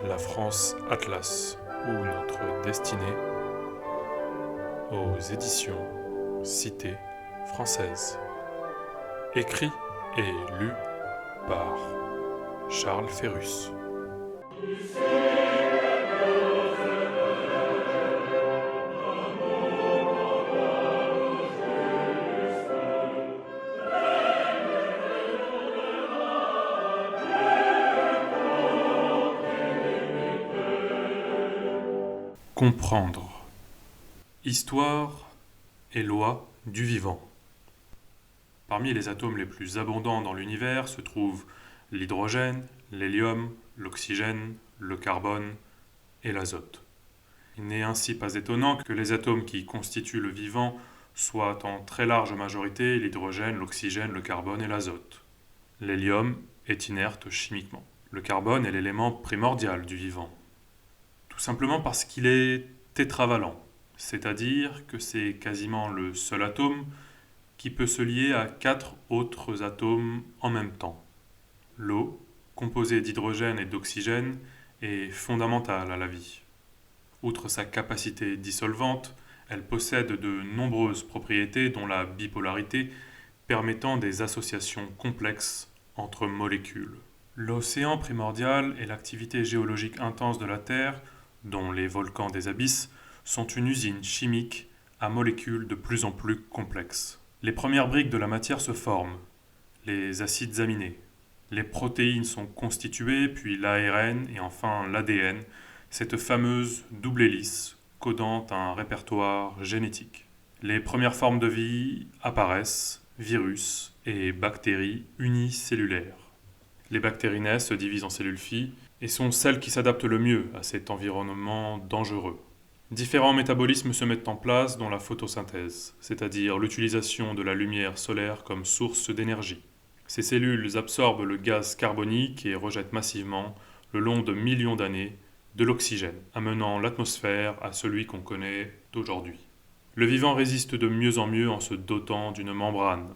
La France Atlas ou notre destinée aux éditions Cité française. Écrit et lu par Charles Ferrus. Comprendre. Histoire et loi du vivant. Parmi les atomes les plus abondants dans l'univers se trouvent l'hydrogène, l'hélium, l'oxygène, le carbone et l'azote. Il n'est ainsi pas étonnant que les atomes qui constituent le vivant soient en très large majorité l'hydrogène, l'oxygène, le carbone et l'azote. L'hélium est inerte chimiquement. Le carbone est l'élément primordial du vivant. Tout simplement parce qu'il est tétravalent, c'est-à-dire que c'est quasiment le seul atome qui peut se lier à 4 autres atomes en même temps. L'eau, composée d'hydrogène et d'oxygène, est fondamentale à la vie. Outre sa capacité dissolvante, elle possède de nombreuses propriétés dont la bipolarité permettant des associations complexes entre molécules. L'océan primordial et l'activité géologique intense de la Terre, dont les volcans des abysses, sont une usine chimique à molécules de plus en plus complexes. Les premières briques de la matière se forment, les acides aminés. Les protéines sont constituées, puis l'ARN et enfin l'ADN, cette fameuse double hélice codant un répertoire génétique. Les premières formes de vie apparaissent, virus et bactéries unicellulaires. Les bactéries naissent, se divisent en cellules filles et sont celles qui s'adaptent le mieux à cet environnement dangereux. Différents métabolismes se mettent en place, dont la photosynthèse, c'est-à-dire l'utilisation de la lumière solaire comme source d'énergie. Ces cellules absorbent le gaz carbonique et rejettent massivement, le long de millions d'années, de l'oxygène, amenant l'atmosphère à celui qu'on connaît d'aujourd'hui. Le vivant résiste de mieux en mieux en se dotant d'une membrane.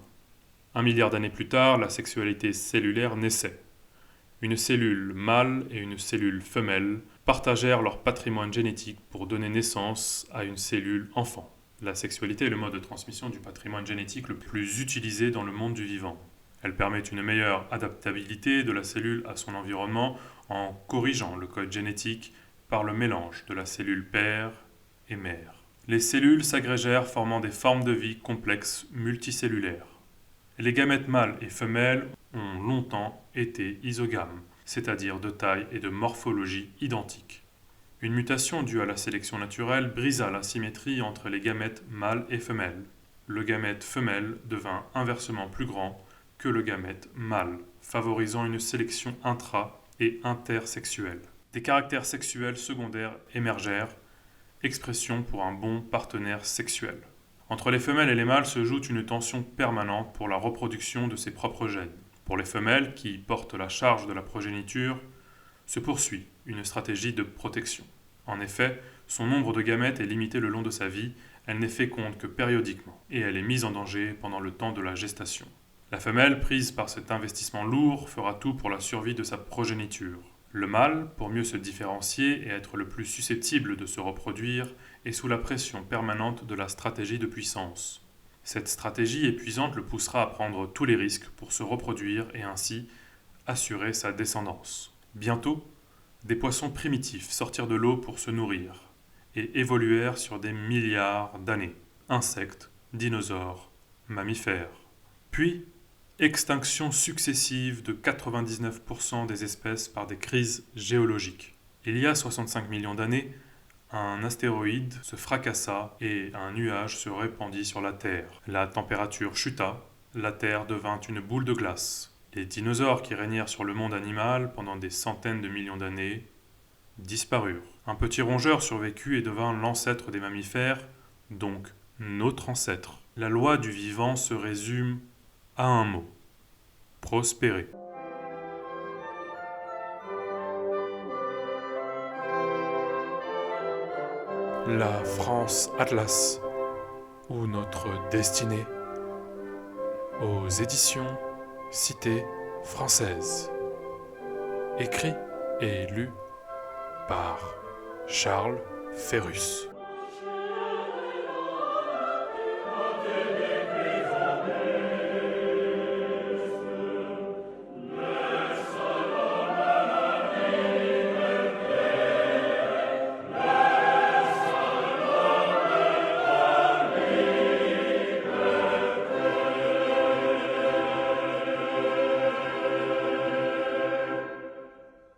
1 milliard d'années plus tard, la sexualité cellulaire naissait. Une cellule mâle et une cellule femelle partagèrent leur patrimoine génétique pour donner naissance à une cellule enfant. La sexualité est le mode de transmission du patrimoine génétique le plus utilisé dans le monde du vivant. Elle permet une meilleure adaptabilité de la cellule à son environnement en corrigeant le code génétique par le mélange de la cellule père et mère. Les cellules s'agrégèrent formant des formes de vie complexes multicellulaires. Les gamètes mâles et femelles ont longtemps été isogames, c'est-à-dire de taille et de morphologie identiques. Une mutation due à la sélection naturelle brisa la symétrie entre les gamètes mâles et femelles. Le gamète femelle devint inversement plus grand que le gamète mâle, favorisant une sélection intra- et intersexuelle. Des caractères sexuels secondaires émergèrent, expression pour un bon partenaire sexuel. Entre les femelles et les mâles se joue une tension permanente pour la reproduction de ses propres gènes. Pour les femelles, qui portent la charge de la progéniture, se poursuit une stratégie de protection. En effet, son nombre de gamètes est limité le long de sa vie, elle n'est féconde que périodiquement, et elle est mise en danger pendant le temps de la gestation. La femelle, prise par cet investissement lourd, fera tout pour la survie de sa progéniture. Le mâle, pour mieux se différencier et être le plus susceptible de se reproduire, est sous la pression permanente de la stratégie de puissance. Cette stratégie épuisante le poussera à prendre tous les risques pour se reproduire et ainsi assurer sa descendance. Bientôt, des poissons primitifs sortirent de l'eau pour se nourrir et évoluèrent sur des milliards d'années. Insectes, dinosaures, mammifères. Puis, extinction successive de 99% des espèces par des crises géologiques. Il y a 65 millions d'années, un astéroïde se fracassa et un nuage se répandit sur la Terre. La température chuta, la Terre devint une boule de glace. Les dinosaures qui régnèrent sur le monde animal pendant des centaines de millions d'années disparurent. Un petit rongeur survécut et devint l'ancêtre des mammifères, donc notre ancêtre. La loi du vivant se résume à un mot: prospérer. La France Atlas ou notre destinée aux éditions Cité française. Écrit et lu par Charles Ferrus.